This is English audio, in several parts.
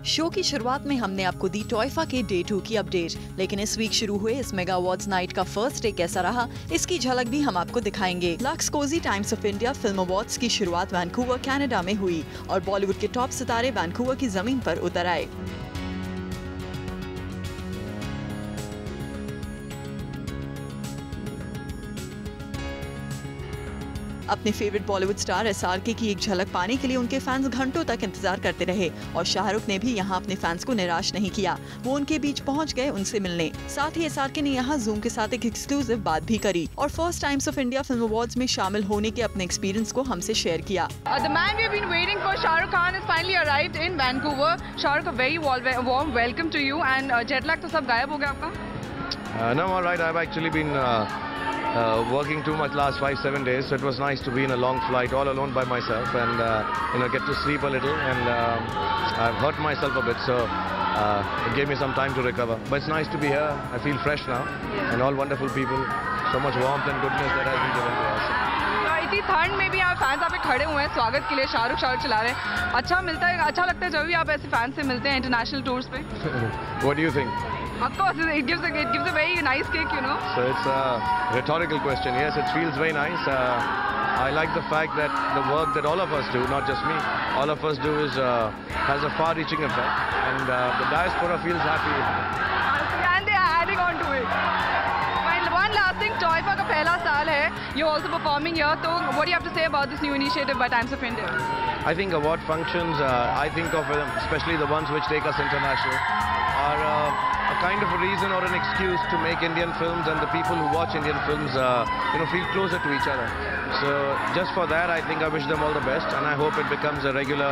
Show की शुरुआत में हमने आपको दी टॉयफा के डे 2 की अपडेट, लेकिन इस वीक शुरू हुए इस मेगा अवार्ड्स नाइट का फर्स्ट डे कैसा रहा, इसकी झलक भी हम आपको दिखाएंगे। Lux Cozy Times of India film awards की शुरुआत वैंकूवर कनाडा में हुई और बॉलीवुड के टॉप सितारे वैंकूवर की जमीन पर उतर आए। अपने फेवरेट बॉलीवुड स्टार SRK की एक झलक पाने के लिए उनके फैंस घंटों तक इंतजार करते रहे और शाहरुख ने भी यहां अपने फैंस को निराश नहीं किया। वो उनके बीच पहुंच गए उनसे मिलने। साथ ही SRK ने यहां जूम के साथ एक एक्सक्लूसिव बात भी करी और first times of India film awards में शामिल होने के अपने एक्सपीरियंस को हमसे शेयर किया। The man we have been waiting for, Shahrukh Khan, has finally arrived in Vancouver. Shahrukh, a very warm welcome to you. And jet lag तो सब गायब हो गया आपका? No, all right. I've actually been working too much last 5-7 days, so it was nice to be in a long flight all alone by myself and get to sleep a little, and I've hurt myself a bit, so it gave me some time to recover. But it's nice to be here. I feel fresh now, and all wonderful people, so much warmth and goodness that has been given to us. इतनी ठंड में भी आप fans आप पे खड़े हुए हैं स्वागत के लिए, शाहरुख चला रहे हैं। अच्छा लगता है जब भी आप ऐसे फैंस से मिलते हैं इंटरनेशनल टूर्स पे? What do you think? Of course, it gives a very nice kick, you know. So it's a rhetorical question. Yes, it feels very nice. I like the fact that the work that all of us do, not just me, all of us do is has a far-reaching effect, and the diaspora feels happy. And they are adding on to it. And one last thing, TOIFA का पहला साल है. You're also performing here. So what do you have to say about this new initiative by Times of India? I think award functions, I think of especially the ones which take us international, are a kind of a reason or an excuse to make Indian films and the people who watch Indian films feel closer to each other. So just for that, I think I wish them all the best, and I hope it becomes a regular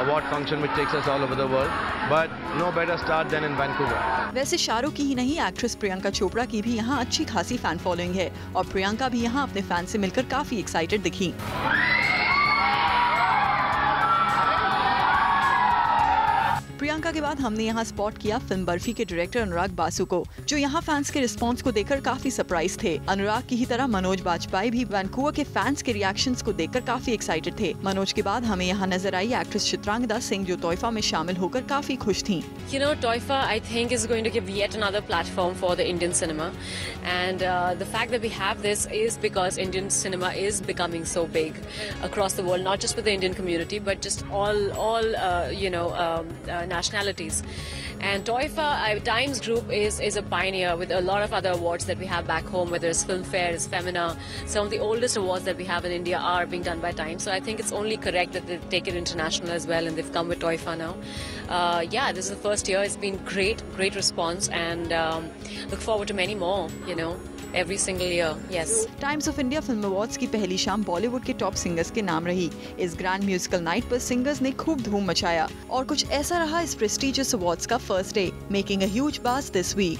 award function which takes us all over the world. But no better start than in Vancouver. वैसे शाहरुख की ही नहीं, actress Priyanka Chopra की भी यहाँ अच्छी खासी fan following है और प्रियंका भी यहाँ अपने फैन से मिलकर काफी एक्साइटेड दिखी। प्रियंका के बाद हमने यहाँ स्पॉट किया फिल्म बर्फी के डायरेक्टर अनुराग बासु को, जो यहाँ फैंस के रिस्पांस को देखकर काफी सरप्राइज थे। अनुराग की ही तरह मनोज बाजपेयी भी वैंकूवर के फैंस के रिएक्शंस को देखकर काफी एक्साइटेड थे। मनोज के बाद हमें यहाँ नजर आई एक्ट्रेस चित्रांगदा सिंह, जो टॉयफा में शामिल होकर काफी खुश थीं। You know, Toifa, I think, is going to give yet another platform for the Indian cinema, and the fact that we have this is because Indian cinema is becoming so big across the world, not just for the Indian community, but just all nationalities. And Toifa Times Group is a pioneer with a lot of other awards that we have back home, whether it's Filmfare, it's Femina. Some of the oldest awards that we have in India are being done by Times. So I think it's only correct that they take it international as well, and they've come with Toifa now. This is the first year. It's been great response, and look forward to many more, every single year. Yes. Times of India film awards की पहली शाम बॉलीवुड के top singers के नाम रही। इस grand musical night पर singers ने खूब धूम मचाया और कुछ ऐसा रहा इस प्रेस्टिजियस अवार्ड्स का first day, making a huge बाज़ दिस वीक।